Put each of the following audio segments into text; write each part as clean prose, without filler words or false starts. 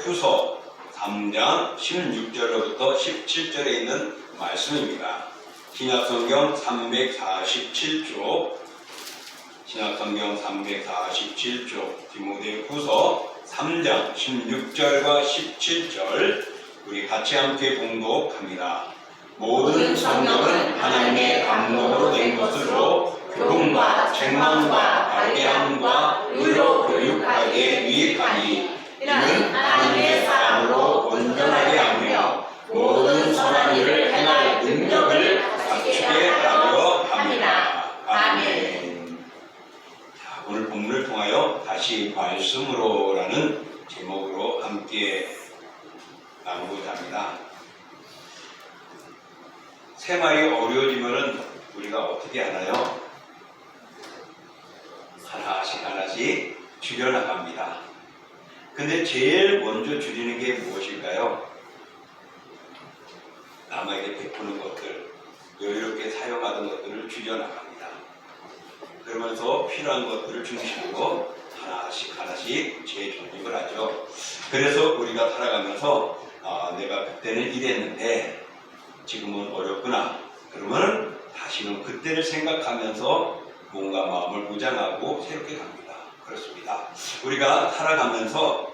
후서 3장 16절로부터 17절에 있는 말씀입니다. 신약성경 347쪽, 신약성경 347쪽, 디모데후서 3장 16절과 17절 우리 같이 함께 봉독합니다. 모든 성경은 하나님의 감동으로 된 것으로 교훈과 책망과 발견함과 의로 교육하기에 유익하니 이는 하나님의 사람으로 온전하게 하며 모든 선한 일을 행할 능력을 갖추게 하려 합니다. 아멘. 자, 오늘 본문을 통하여 다시 말씀으로라는 제목으로 함께 나누고자 합니다. 생활이 어려워지면은 우리가 어떻게 하나요? 하나씩 줄여나갑니다. 근데 제일 먼저 줄이는 게 무엇일까요? 남에게 베푸는 것들, 여유롭게 사용하던 것들을 줄여나갑니다. 그러면서 필요한 것들을 중심으로 하나씩 재조립을 하죠. 그래서 우리가 살아가면서 내가 그때는 이랬는데 지금은 어렵구나. 그러면 다시는 그때를 생각하면서 몸과 마음을 무장하고 새롭게 갑니다. 그렇습니다. 우리가 살아가면서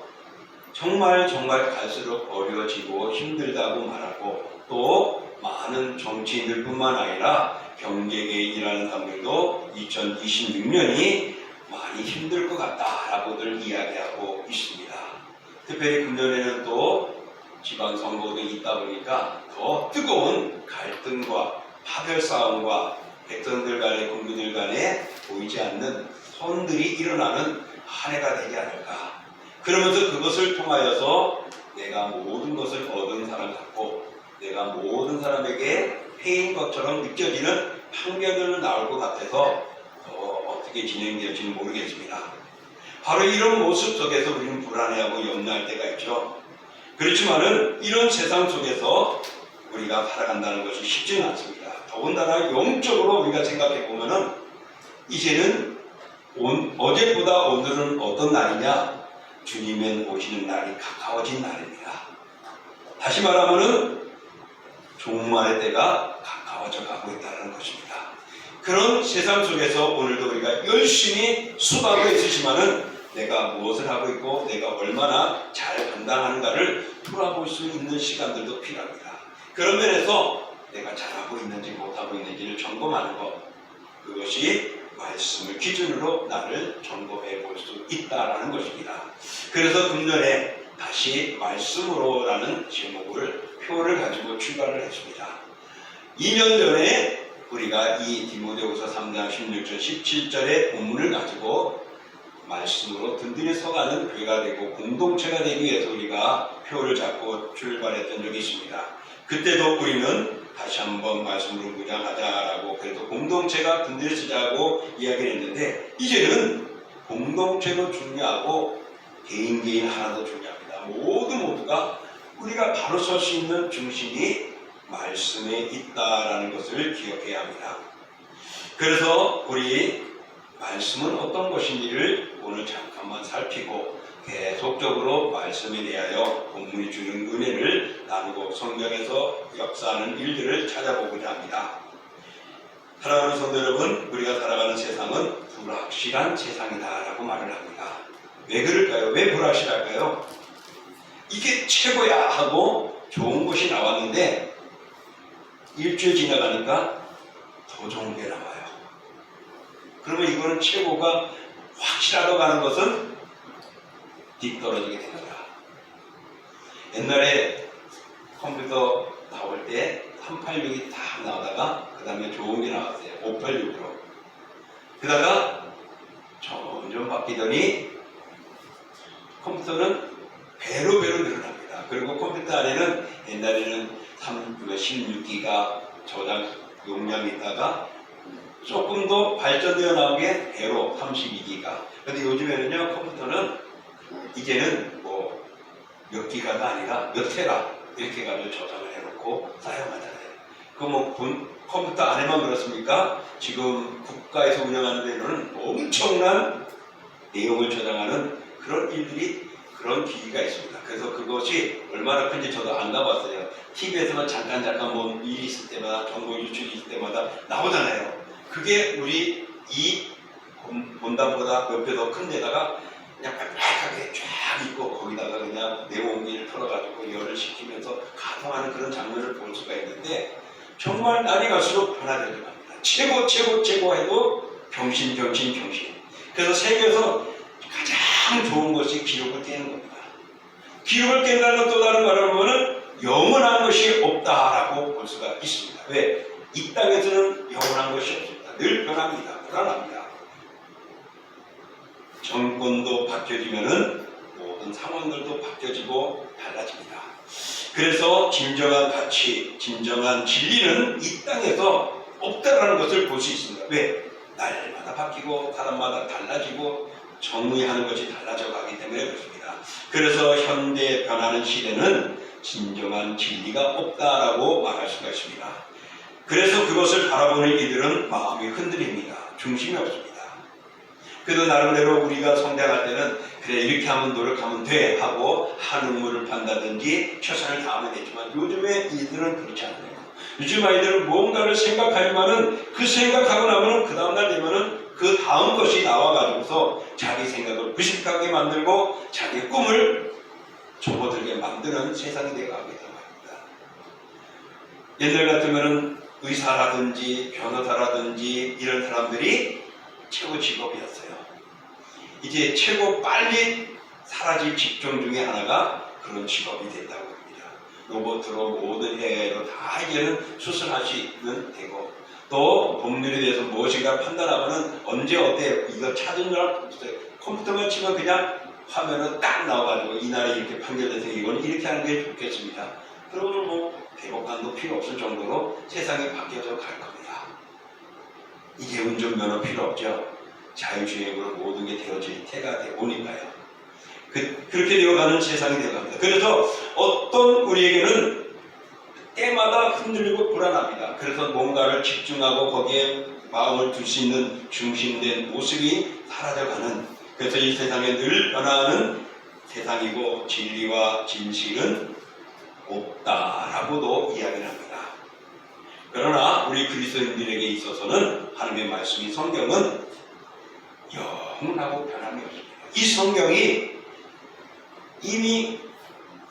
정말 갈수록 어려워지고 힘들다고 말하고 또 많은 정치인들뿐만 아니라 경제계에 일하는 사람들도 2026년이 많이 힘들 것 같다라고들 이야기하고 있습니다. 특별히 금년에는 또 지방선거도 있다 보니까 더 뜨거운 갈등과 파별 싸움과 백성들 간의 국민들 간에 보이지 않는 손들이 일어나는 한 해가 되지 않을까. 그러면서 그것을 통하여서 내가 모든 것을 얻은 사람 같고 내가 모든 사람에게 패인 것처럼 느껴지는 판결들은 나올 것 같아서 어떻게 진행될지는 모르겠습니다. 바로 이런 모습 속에서 우리는 불안해하고 염려할 때가 있죠. 그렇지만은 이런 세상 속에서 우리가 살아간다는 것이 쉽지는 않습니다. 더군다나 영적으로 우리가 생각해 보면은 이제는 어제보다 오늘은 어떤 날이냐? 주님의 오시는 날이 가까워진 날입니다. 다시 말하면은 종말의 때가 가까워져 가고 있다는 것입니다. 그런 세상 속에서 오늘도 우리가 열심히 수고하고 있으시면은 내가 무엇을 하고 있고 내가 얼마나 잘 감당하는가를 돌아볼 수 있는 시간들도 필요합니다. 그런 면에서 내가 잘하고 있는지 못하고 있는지를 점검하는 것, 그것이 말씀을 기준으로 나를 점검해 볼 수 있다라는 것입니다. 그래서 금년에 다시 말씀으로라는 제목을 표를 가지고 출발을 했습니다. 2년 전에 우리가 이 디모데후서 3장 16절 17절의 본문을 가지고 말씀으로 든든히 서가는 교회가 되고 공동체가 되기 위해서 우리가 표를 잡고 출발했던 적이 있습니다. 그때도 우리는 다시 한번 말씀으로 무장하자라고 그래도 공동체가 든든히 서자고 이야기를 했는데 이제는 공동체도 중요하고 개인 하나도 중요합니다. 모두가 우리가 바로 설 수 있는 중심이 말씀에 있다라는 것을 기억해야 합니다. 그래서 우리 말씀은 어떤 것인지를 오늘 잠깐만 살피고 계속적으로 말씀에 대하여 본문이 주는 은혜를 나누고 성경에서 역사하는 일들을 찾아보고자 합니다. 사랑하는 성도 여러분, 우리가 살아가는 세상은 불확실한 세상이다라고 말을 합니다. 왜 그럴까요? 왜 불확실할까요? 이게 최고야 하고 좋은 것이 나왔는데 일주일 지나가니까 더 좋은 게 나와요. 그러면 이거는 최고가 확실하다고 하는 것은 뒤떨어지게 됩니다. 옛날에 컴퓨터 나올 때 386이 다 나오다가 그 다음에 좋은 게 나왔어요. 586으로. 그러다가 점점 바뀌더니 컴퓨터는 배로 늘어납니다. 그리고 컴퓨터 안에는 옛날에는 16기가 저장 용량이 있다가 조금 더 발전되어 나오게 배로 32기가. 근데 요즘에는요, 컴퓨터는 이제는 뭐 몇 기가가 아니라 몇 테라 이렇게 가지고 저장을 해놓고 사용하잖아요. 그 뭐 컴퓨터 안에만 그렇습니까? 지금 국가에서 운영하는 데는 엄청난 내용을 저장하는 그런 일들이 그런 기기가 있습니다. 그래서 그것이 얼마나 큰지 저도 안 가봤어요. TV에서만 잠깐 뭐 일이 있을 때마다 정보 유출이 있을 때마다 나오잖아요. 그게 우리 이 본담보다 몇 배 더 큰 데다가 그냥 빽빽하게 쫙 있고 거기다가 그냥 내공기를 털어가지고 열을 식히면서 가동하는 그런 장면을 볼 수가 있는데 정말 날이 갈수록 변화되어 갑니다. 최고 해도 병신. 그래서 세계에서 가장 좋은 것이 기록을 깨는 겁니다. 기록을 깬다는 또 다른 말을 하면은 영원한 것이 없다라고 볼 수가 있습니다. 왜? 이 땅에서는 영원한 것이 없습니다. 늘 변합니다. 불안합니다. 정권도 바뀌어지면은 모든 상황들도 바뀌어지고 달라집니다. 그래서 진정한 가치, 진정한 진리는 이 땅에서 없다라는 것을 볼 수 있습니다. 왜? 날마다 바뀌고 사람마다 달라지고 정의하는 것이 달라져 가기 때문에 그렇습니다. 그래서 현대 변하는 시대는 진정한 진리가 없다라고 말할 수가 있습니다. 그래서 그것을 바라보는 이들은 마음이 흔들립니다. 중심이 없습니다. 그래도 나름대로 우리가 성장할 때는 그래 이렇게 하면 노력하면 돼 하고 한우물을 판다든지 최선을 다하면 되지만 요즘에 이들은 그렇지 않아요. 요즘 아이들은 뭔가를 생각하지만은 그 생각하고 나면은 그 다음날 되면은 그 다음 것이 나와가지고서 자기 생각을 부식하게 만들고 자기 꿈을 접어들게 만드는 세상이 되어가고 있단 말입니다. 옛날 같으면은 의사라든지 변호사라든지 이런 사람들이 최고 직업이었어요. 이제 최고 빨리 사라질 직종 중에 하나가 그런 직업이 된다고 합니다. 로봇으로 모든 AI로 다 이제는 수술할 수 있는 되고 또 법률에 대해서 무엇인가 판단하면은 언제 어때 이거 찾은 줄 없어요. 컴퓨터만 치면 그냥 화면은 딱 나와가지고 이날에 이렇게 판결돼서 이건 이렇게 하는 게 좋겠습니다. 그러면 뭐 대법관도 필요 없을 정도로 세상이 바뀌어서 갈 겁니다. 이제 운전면허 필요 없죠. 자율주행으로 모든 게 되어질 때가 되오니까요. 그렇게 되어가는 세상이 되어갑니다. 그래서 어떤 우리에게는 때마다 흔들리고 불안합니다. 그래서 뭔가를 집중하고 거기에 마음을 둘 수 있는 중심된 모습이 사라져가는, 그래서 이 세상에 늘 변화하는 세상이고 진리와 진실은 없다라고도 이야기를 합니다. 그러나 우리 그리스도인들에게 있어서는 하나님의 말씀이 성경은 영원하고 변함이 없습니다. 이 성경이 이미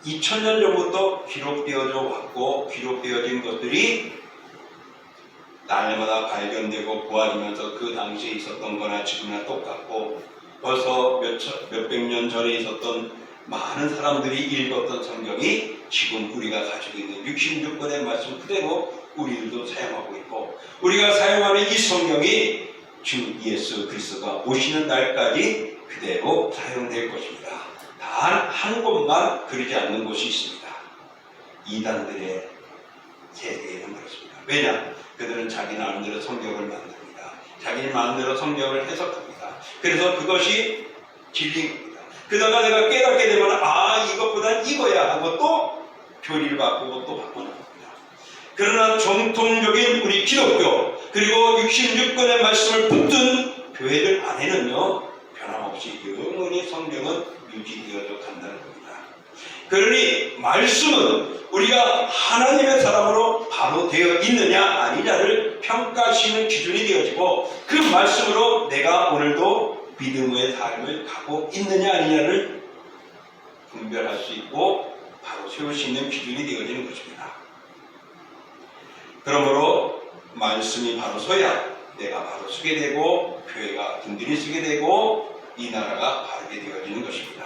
2000년 전부터 기록되어져 왔고 기록되어진 것들이 날마다 발견되고 보아지면서 그 당시에 있었던 거나 지금이나 똑같고 벌써 몇백 년 전에 있었던 많은 사람들이 읽었던 성경이 지금 우리가 가지고 있는 66권의 말씀 그대로 우리들도 사용하고 있고 우리가 사용하는 이 성경이 주 예수 그리스도가 오시는 날까지 그대로 사용될 것입니다. 단 한 곳만 그러지 않는 곳이 있습니다. 이단들의 세계에는 그렇습니다. 왜냐? 그들은 자기 나름대로 성경을 만듭니다. 자기 마음대로 성경을 해석합니다. 그래서 그것이 진리입니다. 그러다가 내가 깨닫게 되면 이것보단 이거야 하고 또 교리를 바꾸고 또 바꿔놓습니다. 그러나 정통적인 우리 기독교 그리고 66권의 말씀을 붙든 교회들 안에는요 변함없이 영원히 성경은 유지되어져 간다는 겁니다. 그러니 말씀은 우리가 하나님의 사람으로 바로 되어 있느냐 아니냐를 평가하시는 기준이 되어지고 그 말씀으로 내가 오늘도 믿음의 삶을 가고 있느냐 아니냐를 분별할 수 있고 바로 세울 수 있는 기준이 되어지는 것입니다. 그러므로 말씀이 바로 서야 내가 바로 서게 되고 교회가 든든히 서게 되고 이 나라가 바르게 되어지는 것입니다.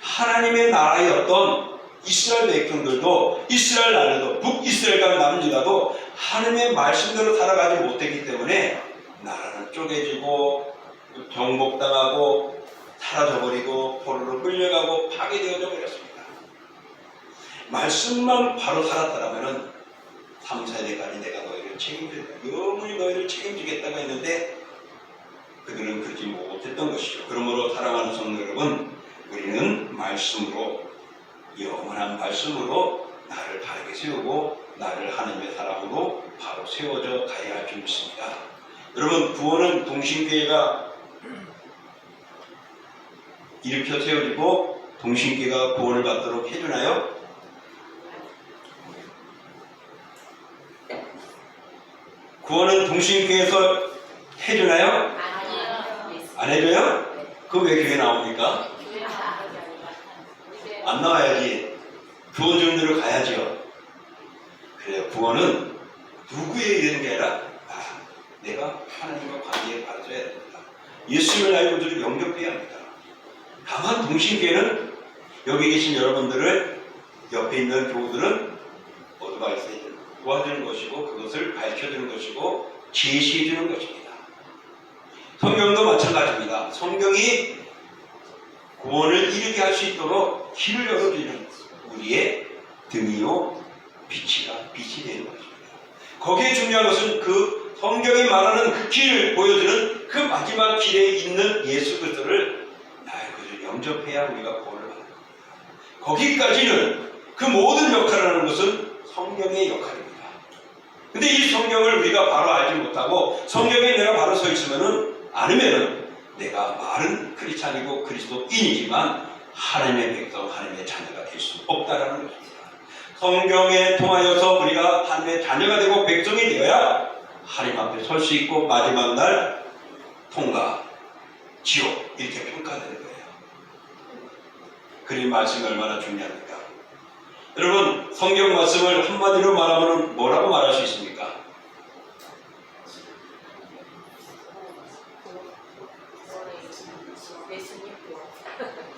하나님의 나라였던 이스라엘 백성들도 이스라엘 나라도 북이스라엘과 남유다도 하나님의 말씀대로 살아가지 못했기 때문에 나라는 쪼개지고 정복당하고 사라져버리고 포로로 끌려가고 파괴되어져 버렸습니다. 말씀만 바로 살았다면 3, 4대까지 내가 너희를 책임지겠다. 영원히 너희를 책임지겠다고 했는데 그들은 그러지 못했던 것이죠. 그러므로 사랑하는 성도 여러분, 우리는 말씀으로 영원한 말씀으로 나를 바르게 세우고 나를 하나님의 사람으로 바로 세워져 가야 할 줄 믿습니다. 여러분 구원은 동신교회가 일으켜 세워지고 동신께가 구원을 받도록 해주나요? 구원은 동신께에서 해주나요? 안 해줘요? 그럼 왜 교회 나옵니까? 안 나와야지. 구원 정도로 가야죠. 그래요. 구원은 누구에 의한 게 아니라 내가 하나님과 관계에 받아줘야 됩니다. 예수님을 알고 저를 영접해야 합니다. 다만 동신교회는 여기 계신 여러분들을 옆에 있는 교우들은 모두가 있어야 도와주는 것이고 그것을 밝혀주는 것이고 제시해주는 것입니다. 성경도 마찬가지입니다. 성경이 구원을 이루게 할 수 있도록 길을 열어주는 우리의 등이요 빛이 되는 것입니다. 거기에 중요한 것은 그 성경이 말하는 그 길을 보여주는 그 마지막 길에 있는 예수 그리스도를 나의 것을 영접해야 우리가 구원을 받는 겁니다. 거기까지는 그 모든 역할을 하는 것은 성경의 역할입니다. 근데 이 성경을 우리가 바로 알지 못하고 성경에 내가 바로 서 있으면은 않으면은 내가 말은 크리스찬이고 그리스도인이지만 하나님의 백성, 하나님의 자녀가 될 수 없다라는 것입니다. 성경에 통하여서 우리가 하나님의 자녀가 되고 백성이 되어야 하나님 앞에 설 수 있고 마지막 날 통과, 지옥 이렇게 평가되는 거예요. 그런 말씀이 얼마나 중요합니까? 여러분 성경 말씀을 한마디로 말하면 뭐라고 말할 수 있습니까?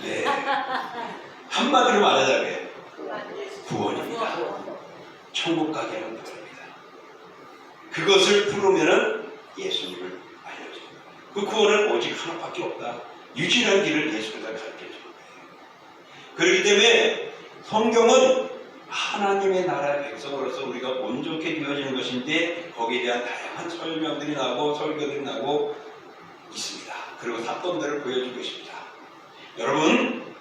네, 한마디로 말하자면 구원입니다. 천국 가게 하는 구원입니다. 그것을 풀으면은 예수님을 알려줍니다. 그 구원은 오직 하나밖에 없다. 유일한 길을 예수가 가르쳐주는 거예요. 그렇기 때문에 성경은 하나님의 나라의 백성으로서 우리가 온전케 되어지는 것인데 거기에 대한 다양한 설명들이 나고 설교들이 나고 있습니다. 그리고 사건들을 보여주고 있습니다. 여러분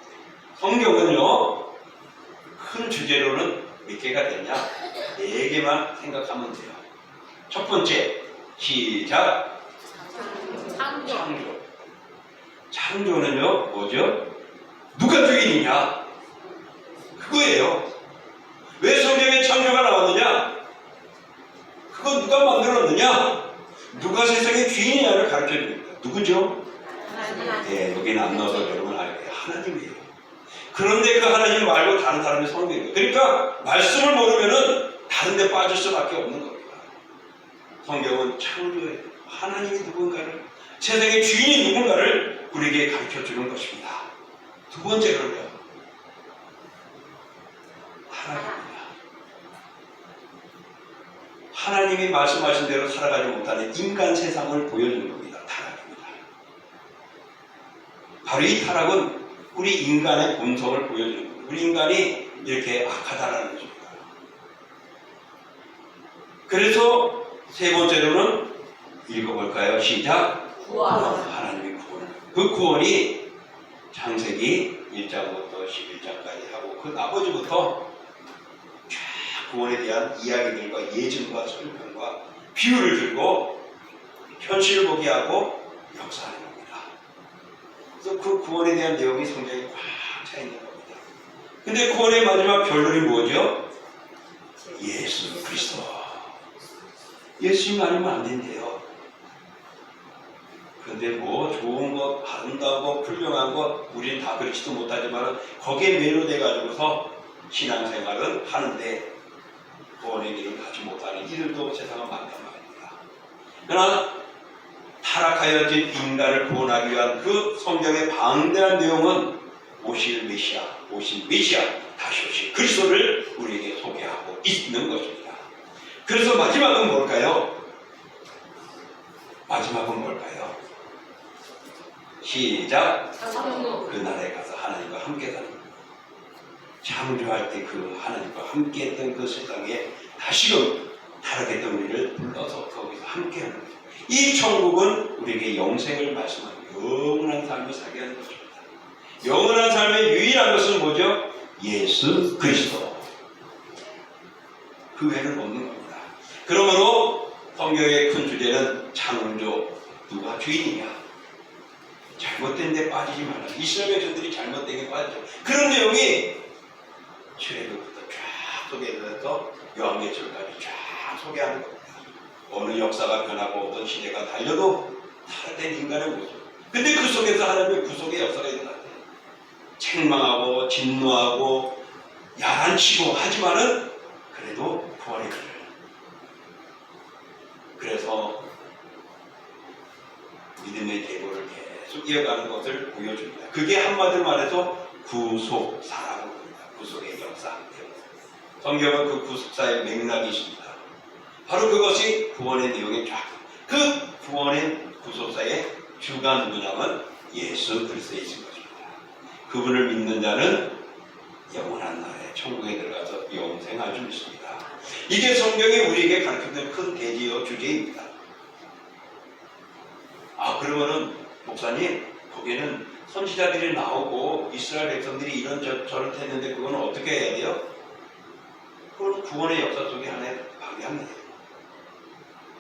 성경은요 큰 주제로는 몇 개가 되냐? 4개만 생각하면 돼요. 첫 번째 시작 창조. 창조는요 뭐죠? 누가 주인이냐? 그거예요. 왜 성경에 창조가 나왔느냐? 그거 누가 만들었느냐? 누가 세상의 주인이냐를 가르쳐 줍니다. 누구죠? 네, 여기는 안 나와서 여러분 알게요. 하나님이에요. 그런데 그 하나님 말고 다른 사람이 성경이에요. 그러니까 말씀을 모르면은 다른 데 빠질 수밖에 없는 겁니다. 성경은 창조예요. 하나님이 누군가를, 세상의 주인이 누군가를 우리에게 가르쳐 주는 것입니다. 두 번째로는요. 타락입니다. 하나님이 말씀하신 대로 살아가지 못하는 인간 세상을 보여주는 겁니다. 타락입니다. 바로 이 타락은 우리 인간의 본성을 보여주는 겁니다. 우리 인간이 이렇게 악하다라는 것입니다. 그래서 세 번째로는 읽어볼까요? 시작. 구원. 하나님의 구원. 그 구원이 창세기 1장부터 11장까지 하고 그 나머지부터 쫙 구원에 대한 이야기들과 예증과 설명과 비유를 들고 현실을 보게 하고 역사하는 겁니다. 그래서 그 구원에 대한 내용이 성경에 꽉 차 있는 겁니다. 근데 구원의 마지막 결론이 뭐죠? 예수 그리스도. 예수님 아니면 안 된대요. 근데 뭐 좋은 것, 아름다운 것, 훌륭한 것 우리는 다 그렇지도 못하지만 거기에 매료돼 가지고서 신앙생활은 하는데 구원의 길을 가지 못하는 이들도 세상은 많단 말입니다. 그러나 타락하여진 인간을 구원하기 위한 그 성경의 방대한 내용은 오신 메시아, 다시 오신 그리스도를 우리에게 소개하고 있는 것입니다. 그래서 마지막은 뭘까요? 시작. 창조. 그 나라에 가서 하나님과 함께 사는 겁니다. 창조할 때 그 하나님과 함께 했던 그 세상에 다시금 타락했던 우리를 불러서 거기서 함께 하는 거죠. 이 천국은 우리에게 영생을 말씀하는 영원한 삶을 살게 하는 것입니다. 영원한 삶의 유일한 것은 뭐죠? 예수 그리스도. 그 외에는 없는 겁니다. 그러므로 성경의 큰 주제는 창조, 누가 주인이냐? 잘못된 데 빠지지 말라. 이스라엘 백성들이 잘못된 게 빠졌죠. 그런 내용이 출애굽부터 쫙 소개해서 요한계시록까지 쫙 소개하는 겁니다. 어느 역사가 변하고 어떤 시대가 달려도 탈된 인간의 모습. 근데 그 속에서 하나님의 구속의 역사가 일어나요. 책망하고 진노하고 야단치고 하지만은 그래도 구원의 길을. 그래서 믿음의 계보를 계속 이어가는 것을 보여줍니다. 그게 한마디로 말해서 구속사라고 합니다. 구속의 역사. 성경은 그 구속사의 맥락이 있습니다. 바로 그것이 구원의 내용의 쫙. 그 구원의 구속사의 주가 누구냐면 예수 그리스도에 있는 것입니다. 그분을 믿는 자는 영원한 나라에 천국에 들어가서 영생할 줄 믿습니다. 이게 성경이 우리에게 가르쳐주는 큰 대지어 주제입니다. 그러면은 목사님, 거기에는 선지자들이 나오고 이스라엘 백성들이 이런 저런 했는데 그건 어떻게 해야 돼요? 그건 구원의 역사 속에 하나의 방향이에요.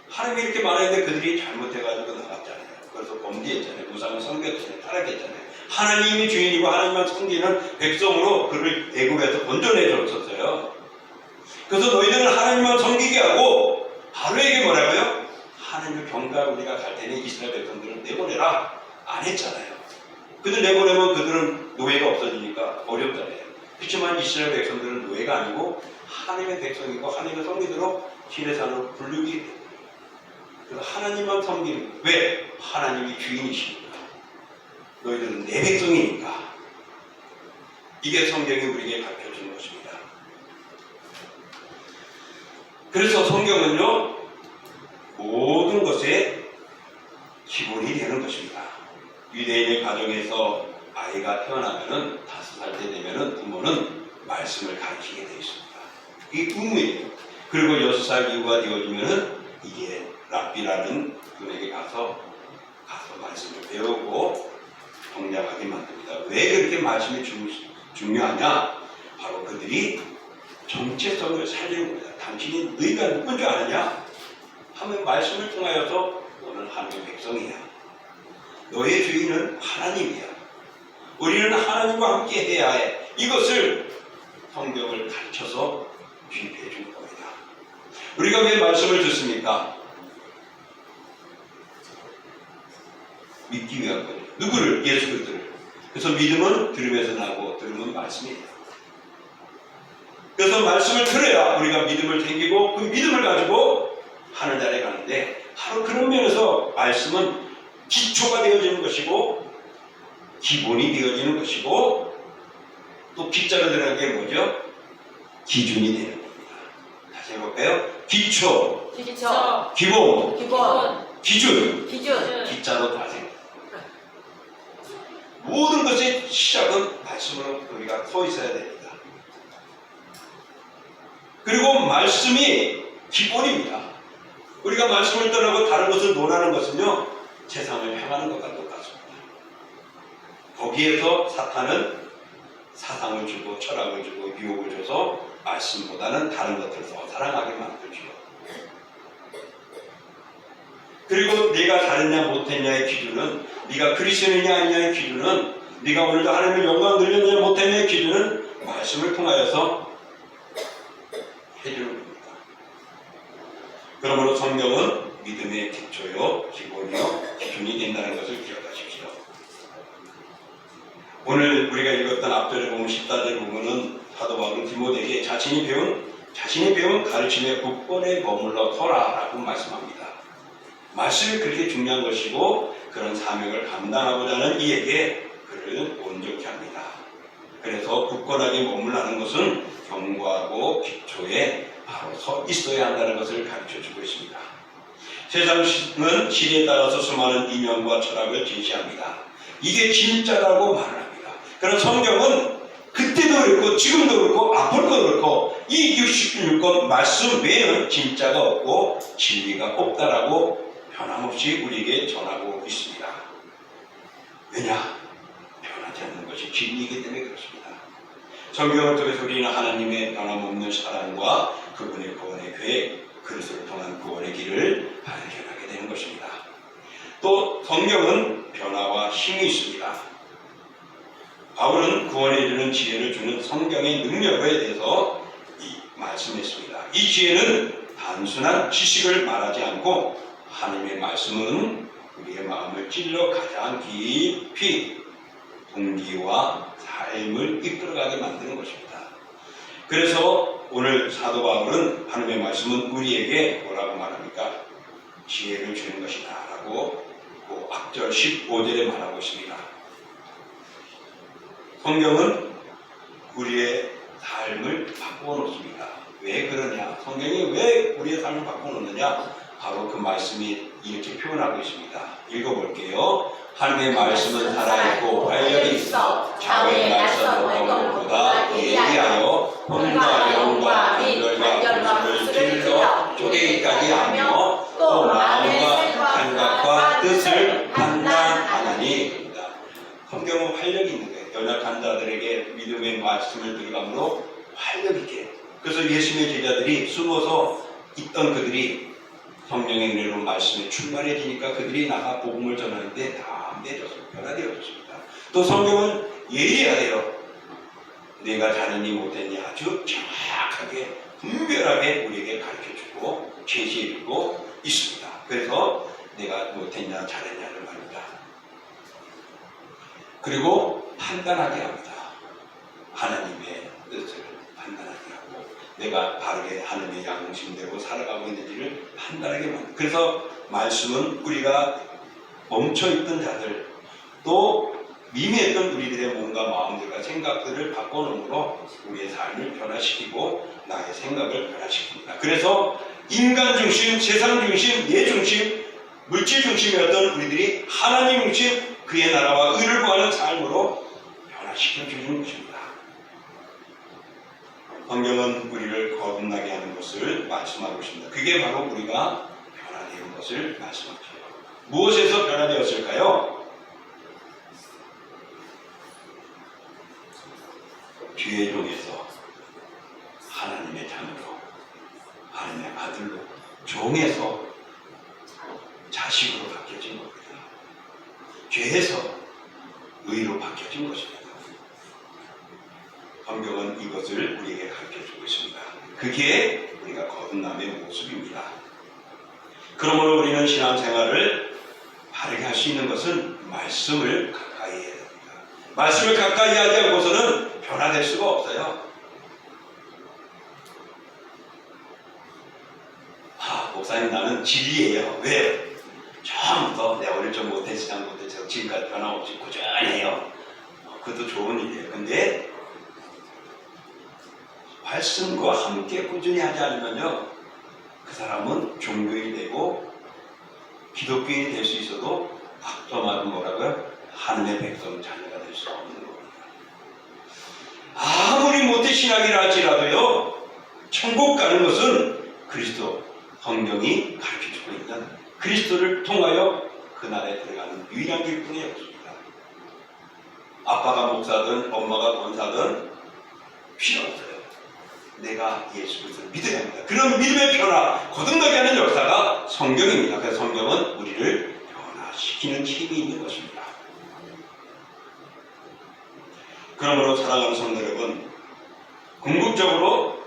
하나님이 이렇게 말했는데 그들이 잘못해가지고 나갔잖아요. 그래서 범죄했잖아요. 무상을 섬겼잖아요. 타락했잖아요. 하나님이 주인이고 하나님만 섬기는 백성으로 그를 애굽에서 건져내줬었어요. 그래서 너희들은 하나님만 섬기게 하고 바로에게 뭐라고요? 하나님을 경배하고 우리가 갈 때는 이스라엘 백성들을 내보내라. 안 했잖아요. 그들 내보내면 그들은 노예가 없어지니까 어렵잖아요. 그렇지만 이스라엘 백성들은 노예가 아니고 하나님의 백성이고 하나님의 성민으로 시내산으로 분류기 됩니다. 그래서 하나님만 섬기는. 왜? 하나님이 주인이시니까. 너희들은 내 백성이니까. 이게 성경이 우리에게 가르쳐주는 것입니다. 그래서 성경은요, 모든 것의 기본이 되는 것입니다. 유대인의 가정에서 아이가 태어나면은 5살 때 되면은 부모는 말씀을 가르치게 되어 있습니다. 이게 의무예요. 그리고 6살 이후가 되어지면은 이게 랍비라는 분에게 가서 말씀을 배우고 동작하게 만듭니다. 왜 그렇게 말씀이 중요하냐? 바로 그들이 정체성을 살리는 겁니다. 당신이 너희가 누군 줄 아느냐? 하면 말씀을 통하여서 너는 하나님의 백성이야. 너의 주인은 하나님이야. 우리는 하나님과 함께 해야 해. 이것을 성경을 가르쳐서 주입해 준 겁니다. 우리가 왜 말씀을 듣습니까? 믿기 위한 거죠. 누구를? 예수 그리스도를. 그래서 믿음은 들음에서 나고 들음은 말씀이에요. 그래서 말씀을 들어야 우리가 믿음을 챙기고 그 믿음을 가지고 하늘나라에 가는데 바로 그런 면에서 말씀은 기초가 되어지는 것이고 기본이 되어지는 것이고 또 기자로 들어가는 게 뭐죠? 기준이 되는 겁니다. 다시 해볼까요? 기초, 기본, 기준, 기자로 다 생깁니다. 모든 것의 시작은 말씀으로 우리가 서 있어야 됩니다. 그리고 말씀이 기본입니다. 우리가 말씀을 떠나고 다른 것을 논하는 것은요, 세상을 향하는 것과 똑같습니다. 거기에서 사탄은 사상을 주고 철학을 주고 유혹을 줘서 말씀보다는 다른 것들을 더 사랑하게 만들죠. 그리고 네가 잘했냐 못했냐의 기준은, 네가 그리스도인이냐 아니냐의 기준은, 네가 오늘도 하나님의 영광 늘렸냐 못했냐의 기준은 말씀을 통하여서 해주는 겁니다. 그러므로 성경은 믿음의 기초요, 기본이요, 기준이 된다는 것을 기억하십시오. 오늘 우리가 읽었던 앞절에 보면 14절에 보면은 사도 바울은 디모데에게 자신이 배운 가르침의 굳건에 머물러 서라라고 말씀합니다. 말씀이 그렇게 중요한 것이고 그런 사명을 감당하고자 하는 이에게 그를 온전케 합니다. 그래서 굳건하게 머물라는 것은 견고하고 기초에 바로 서 있어야 한다는 것을 가르쳐주고 있습니다. 세상은 시대에 따라서 수많은 이념과 철학을 제시합니다. 이게 진짜라고 말을 합니다. 그런 성경은 그때도 그렇고 지금도 그렇고 앞으로도 그렇고 이 66권 말씀 외에는 진짜가 없고 진리가 없다라고 변함없이 우리에게 전하고 있습니다. 왜냐? 변하지 않는 것이 진리이기 때문에 그렇습니다. 성경을 통해서 우리는 하나님의 변함없는 사랑과 그분의 구원의 계획, 그리스도를 통한 구원의 길을 발견하게 되는 것입니다. 또 성경은 변화와 힘이 있습니다. 바울은 구원에 이르는 지혜를 주는 성경의 능력에 대해서 말씀했습니다. 이 지혜는 단순한 지식을 말하지 않고 하나님의 말씀은 우리의 마음을 찔러 가장 깊이 동기와 삶을 이끌어가게 만드는 것입니다. 그래서 오늘 사도 바울은 하나님의 말씀은 우리에게 뭐라고 말합니까? 지혜를 주는 것이다 라고 앞절 15절에 말하고 있습니다. 성경은 우리의 삶을 바꾸어 놓습니다. 왜 그러냐? 성경이 왜 우리의 삶을 바꾸어 놓느냐? 바로 그 말씀이 이렇게 표현하고 있습니다. 읽어볼게요. 하나님의 말씀은 살아있고 활력이 있어 좌우의 날선 어떤 예리하여 혼과 영과 관절과 구슬을 찔러 쪼개기까지 하며 또 마음과 감각과 뜻을 판단하나니. 성경은 활력이 있는 거예요. 연약한 자들에게 믿음의 말씀을 들어감으로 활력 있게. 그래서 예수님의 제자들이 숨어서 있던 그들이 성령의 은혜로 말씀에 충만해지니까 그들이 나가 복음을 전하는데 다 내줬습니다. 변화되어졌습니다. 또 성경은 예리하대요. 내가 잘했니 못했니 아주 정확하게 분별하게 우리에게 가르쳐주고 제시해주고 있습니다. 그래서 내가 못했냐 잘했냐를 말합니다. 그리고 판단하게 합니다. 하나님의 뜻을 판단하게 하고 내가 바르게 하나님의 양심대로 살아가고 있는지를 판단하게 만듭니다. 그래서 말씀은 우리가 멈춰있던 자들 또 미미했던 우리들의 몸과 마음들과 생각들을 바꿔놓음으로 우리의 삶을 변화시키고 나의 생각을 변화시킵니다. 그래서 인간 중심, 세상 중심, 예 중심, 물질 중심이었던 우리들이 하나님 중심, 그의 나라와 의를 구하는 삶으로 변화시켜주는 것입니다. 성경은 우리를 거듭나게 하는 것을 말씀하고 있습니다. 그게 바로 우리가 변화되는 것을 말씀하죠. 무엇에서 변화되었을까요? 죄종에서 하나님의 자녀로, 하나님의 아들로, 종에서 자식으로 바뀌어진 겁니다. 죄에서 의로 바뀌어진 것입니다. 성경은 이것을 우리에게 가르쳐주고 있습니다. 그게 우리가 거듭남의 모습입니다. 그러므로 우리는 신앙생활을 바르게 할 수 있는 것은 말씀을 가까이 해야 됩니다. 말씀을 가까이 하지 않고서는 변화될 수가 없어요. 목사님 나는 진리예요. 왜? 처음부터 내가 어릴 적 못해 신앙 못해서 지금까지 변함없이 꾸준해요. 그것도 좋은 일이에요. 근데 말씀과 함께 꾸준히 하지 않으면요, 그 사람은 종교인이 되고 기독교인이 될 수 있어도 악점아도 뭐라고요? 하나님의 백성 자녀가 될 수 없는 겁니다. 아무리 못해 신학이라 할지라도요, 천국 가는 것은 그리스도, 성경이 가르쳐주고 있는 그리스도를 통하여 그 나라에 들어가는 유일한 길뿐이 없습니다. 아빠가 목사든 엄마가 권사든 필요 없어요. 내가 예수 그리스도를 믿어야 합니다. 그런 믿음의 변화, 거듭나게 하는 역사가 성경입니다. 그래서 성경은 우리를 변화시키는 힘이 있는 것입니다. 그러므로 사랑하는 성도 여러분, 궁극적으로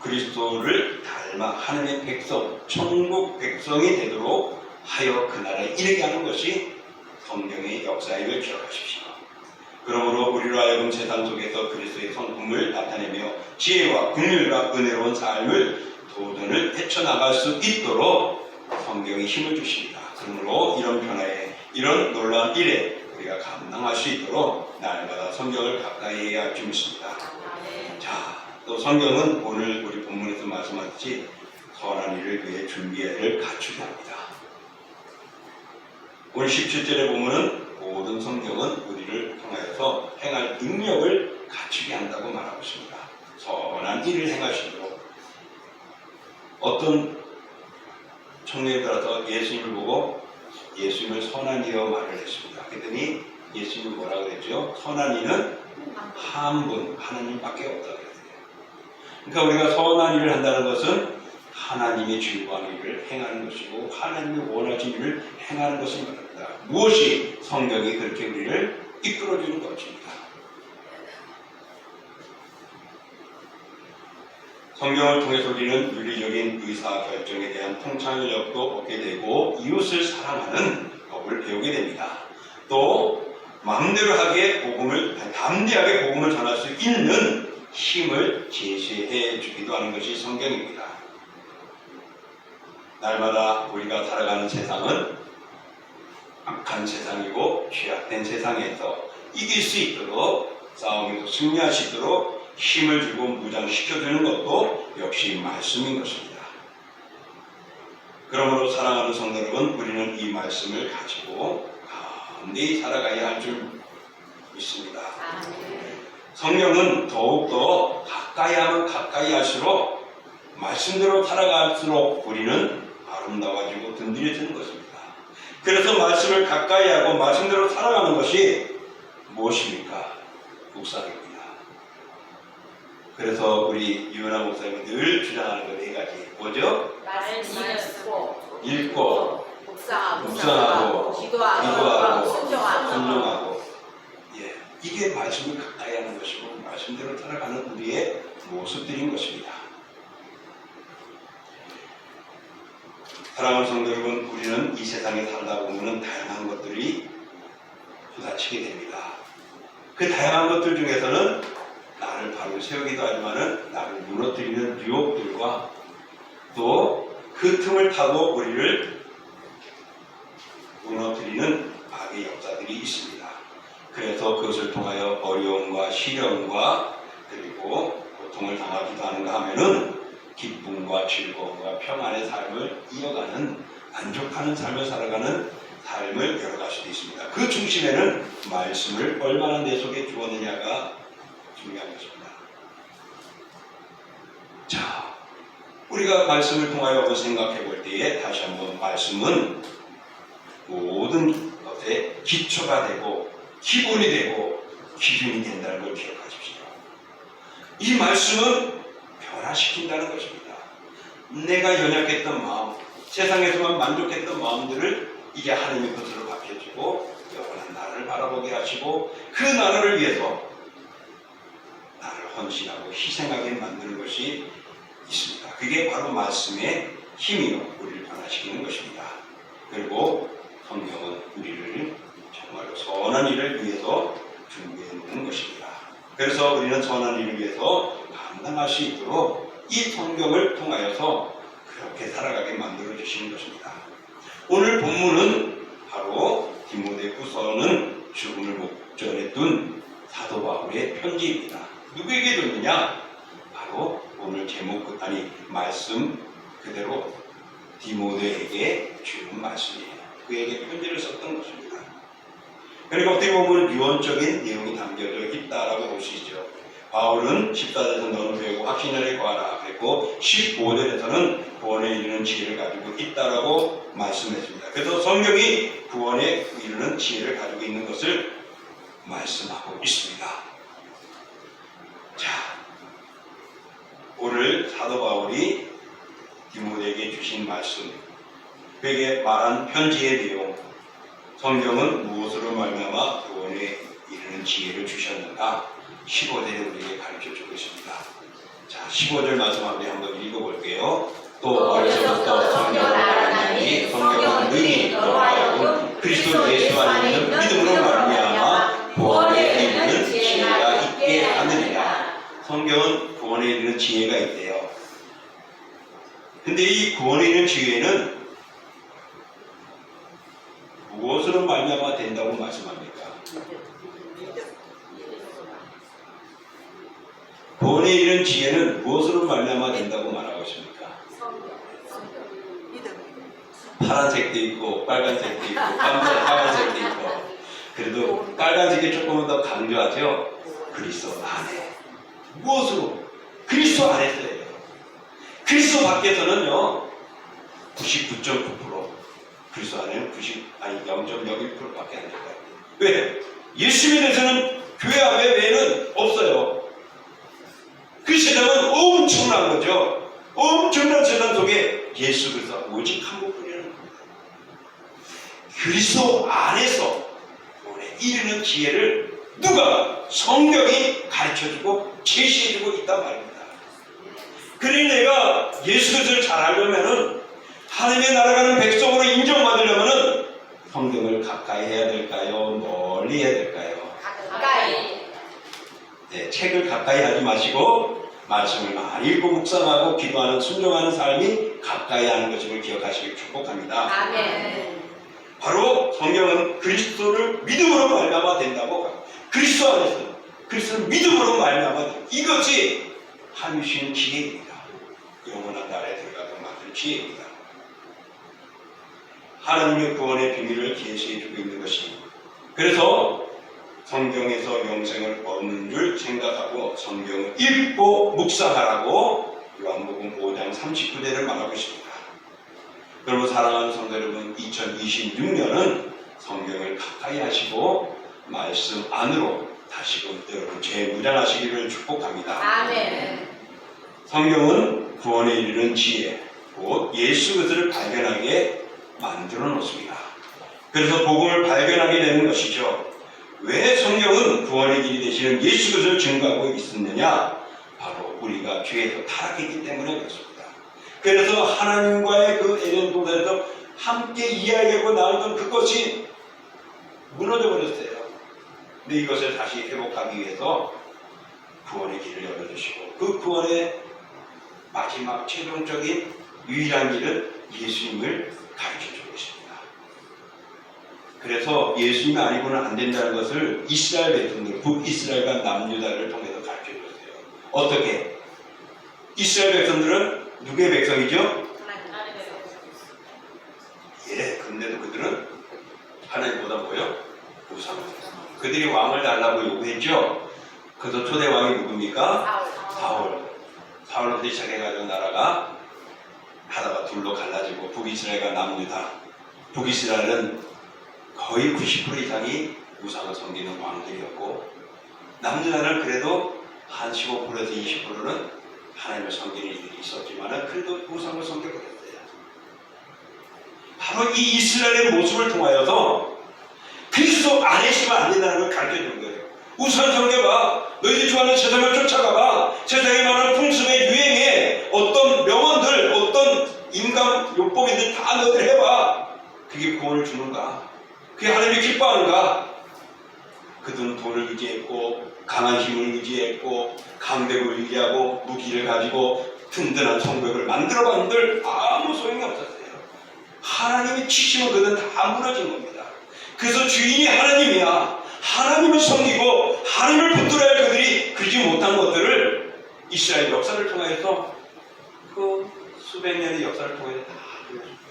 그리스도를 닮아 하나님의 백성, 천국 백성이 되도록 하여 그 나라에 이르게 하는 것이 성경의 역사임을 기억하십시오. 그러므로 우리로 하여금 세상 속에서 그리스도의 성품을 나타내며 지혜와 긍휼과 은혜로운 삶을 도전을 헤쳐나갈 수 있도록 성경이 힘을 주십니다. 그러므로 이런 변화에, 이런 놀라운 일에 우리가 감당할 수 있도록 날마다 성경을 가까이 해야 할 줄 믿습니다. 자, 또 성경은 오늘 우리 본문에서 말씀하셨듯이 선한 일을 위해 준비를 갖추게 합니다. 오늘 17절에 보면은 모든 성경은 우리를 통하여서 행할 능력을 갖추게 한다고 말하고 있습니다. 선한 일을 행하시도록. 어떤 청년이 들어서 예수님을 보고 예수님을 선한 이여 말을 했습니다. 그랬더니 예수님이 뭐라고 그랬죠? 선한 이는 한 분, 하나님밖에 없다고 그랬어요. 그러니까 우리가 선한 일을 한다는 것은 하나님의 즐거워하는 일을 행하는 것이고 하나님이 원하시는 일을 행하는 것입니다. 합니다. 무엇이 성경이 그렇게 우리를 이끌어주는 것입니다. 성경을 통해서 우리는 윤리적인 의사결정에 대한 통찰력도 얻게 되고 이웃을 사랑하는 법을 배우게 됩니다. 또 마음대로 담대하게 복음을 전할 수 있는 힘을 제시해 주기도 하는 것이 성경입니다. 날마다 우리가 살아가는 세상은 악한 세상이고 죄악된 세상에서 이길 수 있도록 싸움에서 승리할 수 있도록 힘을 주고 무장시켜주는 것도 역시 말씀인 것입니다. 그러므로 사랑하는 성도 여러분, 우리는 이 말씀을 가지고 담대히 살아가야 할 줄 믿습니다. 성령은 더욱더 가까이 하면 가까이 할수록 말씀대로 살아갈수록 우리는 아름다워지고 든든해지는 것입니다. 그래서 말씀을 가까이 하고 말씀대로 살아가는 것이 무엇입니까? 묵상입니다. 그래서 우리 유은하 목사님이 늘 주장하는 거 4가지. 뭐죠? 말씀 읽고 묵상하고 기도하고 순종하고. 예, 이게 말씀을 가까이 하는 것이고 말씀대로 살아가는 우리의 모습들인 것입니다. 사랑하는 성도 여러분, 우리는 이 세상에 살다 보면 다양한 것들이 부딪히게 됩니다. 그 다양한 것들 중에서는 나를 바로 세우기도 하지만은 나를 무너뜨리는 유혹들과 또 그 틈을 타고 우리를 무너뜨리는 악의 역사들이 있습니다. 그래서 그것을 통하여 어려움과 시련과 그리고 고통을 당하기도 하는가 하면은 기쁨과 즐거움과 평안의 삶을 이어가는 만족하는 삶을 살아가는 삶을 열어갈 수도 있습니다. 그 중심에는 말씀을 얼마나 내 속에 주었느냐가 중요한 것입니다. 자, 우리가 말씀을 통하여 한번 생각해 볼 때에 다시 한번 말씀은 모든 것에 기초가 되고 기본이 되고 기준이 된다는 걸 기억하십시오. 이 말씀은 변화시킨다는 것입니다. 내가 연약했던 마음, 세상에서만 만족했던 마음들을 이제 하나님의 것으로 바뀌어지고 영원한 나라를 바라보게 하시고 그 나라를 위해서 나를 헌신하고 희생하게 만드는 것이 있습니다. 그게 바로 말씀의 힘이요, 우리를 변화시키는 것입니다. 그리고 성경은 우리를 정말로 선한 일을 위해서 준비해 놓는 것입니다. 그래서 우리는 선한 일을 위해서 감당할 수 있도록 이 성경을 통하여서 그렇게 살아가게 만들어 주시는 것입니다. 오늘 본문은 바로 디모데후서는 죽음을 목전에 둔 사도 바울의 편지입니다. 누구에게 줬느냐? 바로 오늘 말씀 그대로 디모데에게 주는 말씀이에요. 그에게 편지를 썼던 것입니다. 그리고 어떻게 보면 유언적인 내용이 담겨져 있다라고 볼 수 있죠. 바울은 14절에서 너는 배우고 확신을 구하라 그랬고 15절에서는 구원에 이르는 지혜를 가지고 있다라고 말씀했습니다. 그래서 성경이 구원에 이르는 지혜를 가지고 있는 것을 말씀하고 있습니다. 자, 오늘 사도 바울이 디모데에게 주신 말씀, 그에게 말한 편지의 내용, 성경은 무엇으로 말미암아 구원에 이르는 지혜를 주셨는가? 15절에 우리에게 가르쳐주고 있습니다. 자, 15절 말씀 한번 읽어볼게요. 또 어려서부터 성경을 알았나니 성경은 능히 너로 하여금 그리스도 예수 안에 있는 믿음으로 말미암아 구원에 이르는 지혜가 있게 하느니라. 성경은 구원에 이르는 지혜가 있대요. 근데 이 구원에 이르는 지혜는 무엇으로 말미암아 된다고 말씀합니까? 구원에 이르는 지혜는 무엇으로 말미암아 된다고 말하고 있습니까? 파란색도 있고 빨간색도 있고 까만색도 있고, 그래도 빨간색이 조금은 더 강조하죠. 그리스도 안에. 무엇으로? 그리스도 안에서예요. 그리스도 밖에서는요 99.9%, 그리스도 안에는 0.01%밖에 안 될 거예요. 왜? 예수님에 대해서는 교회 외에는 없어요. 그 세상은 엄청난 거죠. 엄청난 세상 속에 예수 그리스도 오직 한 분뿐이라는 겁니다. 그리스도 안에서 구원에 이르는 지혜를 누가? 성경이 가르쳐주고 제시해주고 있단 말입니다. 그러니 내가 예수 그리스도를 잘 알려면은 하나님의 나라가는 백성으로 인정받으려면은 성경을 가까이 해야 될까요? 멀리 해야 될까요? 가까이. 네, 책을 가까이 하지 마시고 말씀을 많이 읽고 묵상하고 기도하는 순종하는 삶이 가까이 하는 것임을 기억하시길 축복합니다. 아멘. 바로 성경은 그리스도를 믿음으로 말미암아 된다고. 그리스도 안에서 그리스도를 믿음으로 말미암아 된다. 이것이 하나님 지혜입니다. 영원한 나라에 들어가서 만든 지혜입니다. 하나님의 구원의 비밀을 계시해주고 있는 것입니다. 그래서 성경에서 영생을 얻는 줄 생각하고 성경을 읽고 묵상하라고 요한복음 5장 39절을 말하고 있습니다. 여러분 사랑하는 성도 여러분, 2026년은 성경을 가까이 하시고 말씀 안으로 다시금 여러분 재무장하시기를 축복합니다. 아멘. 성경은 구원에 이르는 지혜, 곧 예수 그리스도를 발견하게 만들어 놓습니다. 그래서 복음을 발견하게 되는 것이죠. 왜 성경은 구원의 길이 되시는 예수 그리스도를 증거하고 있었느냐? 바로 우리가 죄에서 타락했기 때문에 그렇습니다. 그래서 하나님과의 그 에덴 동산에서 함께 이야기하고 나누던 그것이 무너져 버렸어요. 근데 이것을 다시 회복하기 위해서 구원의 길을 열어주시고 그 구원의 마지막 최종적인 유일한 길은 예수님을 가르쳐주고 있습니다. 그래서 예수님이 아니고는 안 된다는 것을 이스라엘 백성들, 북이스라엘과 남유다를 통해서 가르쳐줬어요. 어떻게? 이스라엘 백성들은 누구의 백성이죠? 예, 근데도 그들은 하나님보다 뭐요? 우상. 그들이 왕을 달라고 요구했죠. 그래서 초대 왕이 누굽니까? 사울. 사울로부터 시작해가지고 나라가 하다가 둘로 갈라지고 북이스라엘과 남유다. 북이스라엘은 거의 90% 이상이 우상을 섬기는 왕들이었고 남유다는 그래도 한 15%에서 20%는 하나님을 섬기는 일이 있었지만 그래도 우상을 섬겨버렸어요. 바로 이 이스라엘의 모습을 통하여서 그리스도 안에 있으면 안 된다는 걸 가르쳐주는 거예요. 우상 섬겨봐. 너희들 좋아하는 세상을 쫓아가봐. 세상에 많은 풍습에 유행에 어떤 명언들, 어떤 인간 욕법이들 다 너희들 해봐. 그게 구원을 주는가? 그게 하나님이 기뻐하는가? 그들은 돈을 의지했고 강한 힘을 의지했고 강대국을 의지하고 무기를 가지고 든든한 성벽을 만들어봤는들 아무 소용이 없었어요. 하나님이 치시면 그들은 다 무너진 겁니다. 그래서 주인이 하나님이야. 하나님을 섬기고 하나님을 붙들어야 할 그들이 그러지 못한 것들을 이스라엘 역사를 통해서 그 수백 년의 역사를 통해서 다 보여줍니다.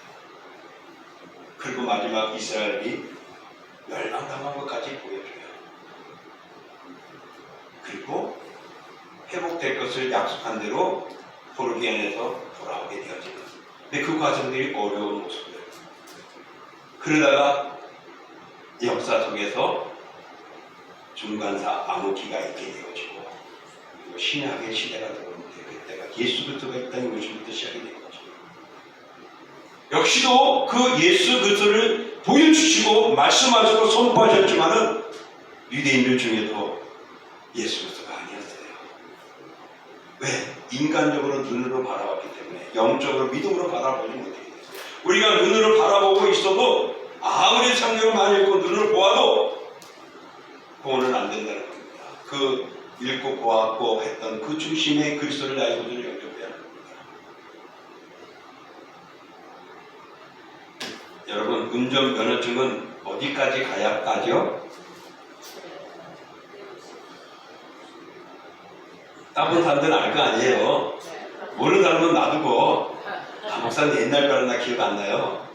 그리고 마지막 이스라엘이 멸망당한 것까지 보여줘요. 그리고 회복될 것을 약속한 대로 포르기안에서 돌아오게 되어집니다. 근데 그 과정들이 어려운 모습이에요. 그러다가 역사 속에서 중간사 아모키가 있게 되어지고 그리고 신약의 시대가 들어오는데 그때가 예수 그리스도가 있다는 것부터 시작이 된 거죠. 역시도 그 예수 그리스도를 보여주시고 말씀하시고 선포하셨지만은 유대인들 중에도 예수 그리스도가 아니었어요. 왜? 인간적으로 눈으로 바라봤기 때문에 영적으로 믿음으로 바라보지 못했어요. 우리가 눈으로 바라보고 있어도 아무리 성경을 많이 읽고 눈으로 보아도 구원은 안 된다는 겁니다. 그 읽고 보았고 했던 그 중심의 그리스도를 나의 구주로 영접해야 합니다. 여러분 운전면허증은 어디까지 가야 따죠? 따본 사람들은 알 거 아니에요. 모르는 사람은 놔두고 목사님 옛날 거는 나 기억 안 나요.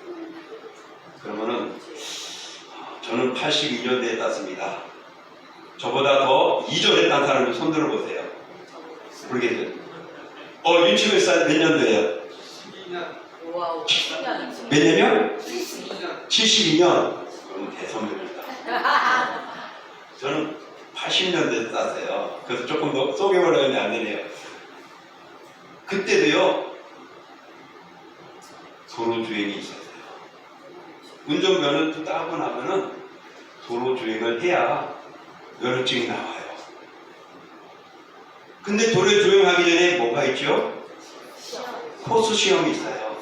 그러면은 저는 82년대에 땄습니다. 저보다 더 이전에 딴 사람을 손 들어보세요. 모르겠어요. 윤치 몇 년도예요? 12년. 와우. 12년. 몇 년이요? 12년. 72년. 그럼 대선배입니다. 저는 80년대에 땄어요. 그래서 조금 더 쪼개버렸는데 안 되네요. 그때도요, 도로 주행이 있었어요. 운전면허도 따고 나면은 도로 주행을 해야 면허증이 나와요. 근데 도로 주행하기 전에 뭐가 있죠? 코스 시험이 있어요.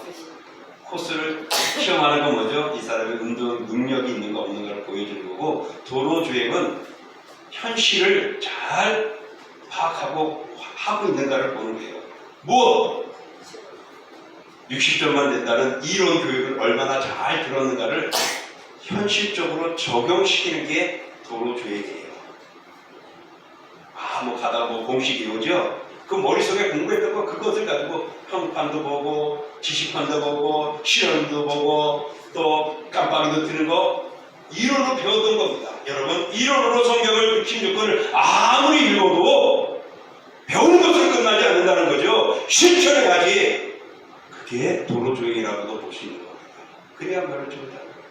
코스를 시험하는 건 뭐죠? 이 사람이 운전 능력이 있는 거 없는 걸 보여주는 거고, 도로 주행은 현실을 잘 파악하고 하고 있는가를 보는 거예요. 무엇? 60점만 된다는 이론 교육을 얼마나 잘 들었는가를 현실적으로 적용시키는 게 도로 주행이에요. 뭐 가다가 뭐 공식이 오죠? 그 머릿속에 공부했던 거 그것을 가지고 평판도 보고 지식판도 보고 시험도 보고 또 깜빡이도 드는 거 이론으로 배웠던 겁니다. 여러분, 이론으로 성경을 66권을 아무리 읽어도 배우는 것으로 끝나지 않는다는 거죠. 실천해야지. 그게 도로주행이라고도 볼 수 있는 겁니다. 그래야 면허증을 따는 거예요.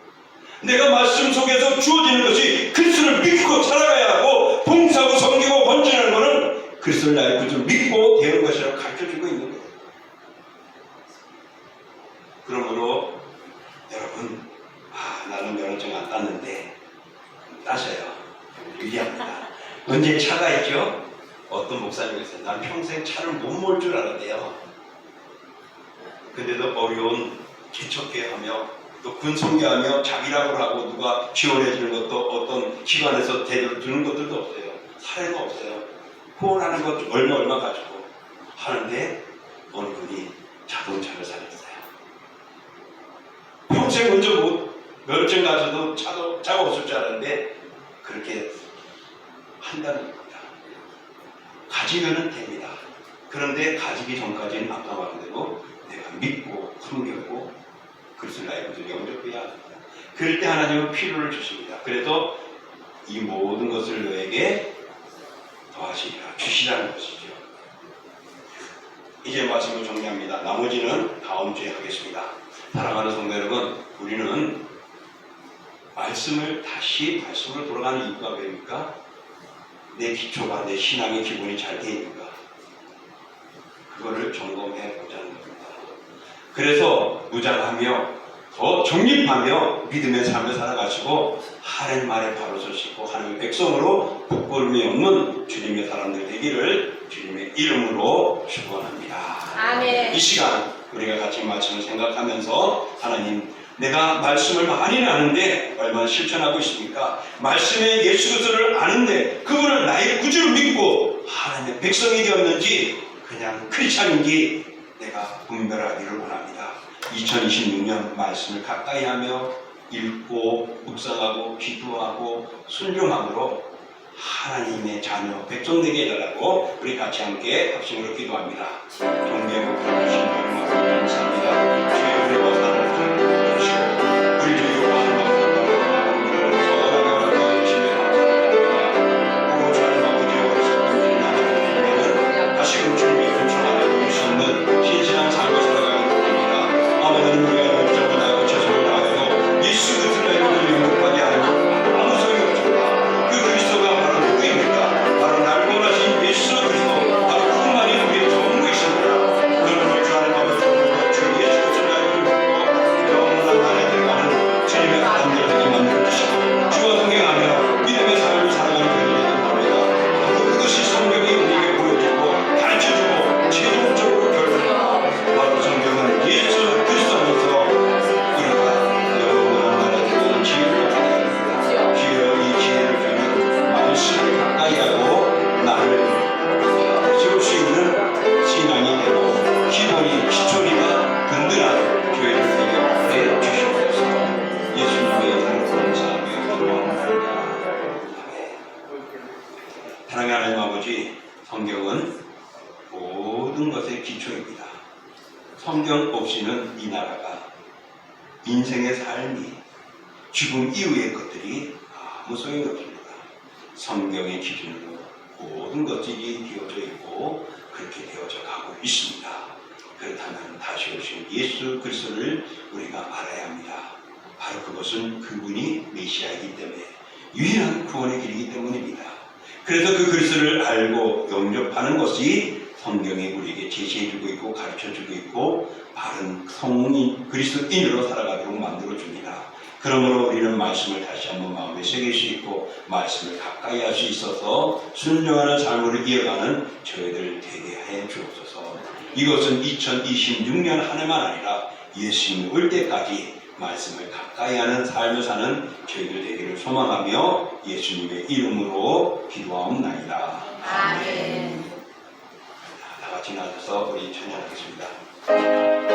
내가 말씀 속에서 주어지는 것이 그리스도를 믿고 살아가야 하고 봉사하고 섬기고 번지는 것은 그리스도를 나의 구주를 믿고 되는 것이라고 가르쳐주고 있는 거예요. 그러므로 여러분, 나는 면허증 안 땄는데 따셔요. 유리합니다. 언제 차가 있죠? 어떤 목사님이 있어요. 난 평생 차를 못 몰 줄 알았대요. 근데도 어려운 개척회하며 또 군송교하며 자기락을 하고 누가 지원해 주는 것도 어떤 기관에서 제대로 주는 것들도 없어요. 사례가 없어요. 후원하는 것 얼마 가지고 하는데 어느 분이 자동차를 사셨어요. 평생 운전 못 면허증 가져도 차가 없을 줄 알았는데 그렇게 한다는 겁니다. 가지면은 됩니다. 그런데 가지기 전까지는 아까 말한 대로 내가 믿고 섬기고 그리스도 나의 구주를 영접해야 합니다. 그럴 때 하나님은 필요를 주십니다. 그래서 이 모든 것을 너에게 더하시리라 주시라는 것이죠. 이제 말씀을 정리합니다. 나머지는 다음 주에 하겠습니다. 사랑하는 성도 여러분, 우리는 말씀을 다시 말씀으로 돌아가는 이유가 왜입니까? 내 기초가, 내 신앙의 기본이 잘 되어 있는가? 그거를 점검해 보자는 겁니다. 그래서 무장하며 더 정립하며 믿음의 삶을 살아가시고 하나님 말에 바로 서시고 하나님의 백성으로 부끄러움이 없는 주님의 사람들 되기를 주님의 이름으로 축원합니다. 아멘. 이 시간 우리가 같이 말씀을 생각하면서 하나님, 내가 말씀을 많이 아는데 얼마나 실천하고 있습니까? 말씀의 예수 그리스도를 아는데 그분을 나의 구주로 믿고 하나님의 백성이 되었는지 그냥 크리스찬인지 내가 분별하기를 원합니다. 2026년 말씀을 가까이 하며 읽고 묵상하고 기도하고 순종함으로 하나님의 자녀 백성 되게 해달라고 우리 같이 함께 합심으로 기도합니다. 존귀하고 부르신 하나님 감사합니다. 주의 은혜와 사랑을 주시고 우리 주 여호와의 말씀을 선하게 주시며 오직 아버지 어리석은 나는 다시금 주님의 근처하여 올 수 있는 신실한 삶을 살아가기 원합니다. 아버지는 우리가 열정을 다하고 최선을 다하여 예수 그리스도의 이름을 영접하게 하여 아무 소용이 없습니다. 그 그리스도가 바로 누구입니까? 바로 날 원하신 예수 그리스도, 바로 그분만이 우리의 전부이십니다. 그러므로 주 하나님 아버지 오늘도 주 예수 그리스도의 이름을 믿고 영원한 나라에 들어가는 주님의 사람들 되게 만들어주시고 주와 동행하며 믿음의 삶을 살아가는 되게 원합니다. 그것이 성경이 우리에게 보여주고 가르쳐주고 최종적으로 결론은 바로 성경은 예수 그리스도 안에서 우리가 영원한 나라에 들어가는 지혜를 받아야 합니다. 주여 이 지혜를 주는 말씀을 가까이 하고 나를 세울 수 있는 신앙이 되고 기본이 기초리가 든든한 교회를 되게 해 주시옵소서. 예수님의 이름으로 감사하며 기도합니다. 아멘. 사랑하는 하나님 아버지, 성경은 모든 것의 기초입니다. 성경 없이는 이 나라가, 인생의 삶이, 죽음 이후의 것들이 아무 소용이 없습니다. 성경의 기준으로 모든 것들이 되어져 있고 그렇게 되어져 가고 있습니다. 그렇다면 다시 오신 예수 그리스도를 우리가 알아야 합니다. 바로 그것은 그분이 메시아이기 때문에 유일한 구원의 길이기 때문입니다. 그래서 그 그리스도를 알고 영접하는 것이 성경이 우리에게 제시해주고 있고 가르쳐주고 있고 바른 성인 그리스도인으로 살아가도록 만들어줍니다. 그러므로 우리는 말씀을 다시 한번 마음에 새길 수 있고 말씀을 가까이 할 수 있어서 순종하는 삶을 이어가는 저희들 되게 해 주옵소서. 이것은 2026년 한 해만 아니라 예수님 올 때까지 말씀을 가까이 하는 삶을 사는 저희들 되기를 소망하며 예수님의 이름으로 기도하옵나이다. 아멘. 다 같이 나와서 우리 찬양하겠습니다.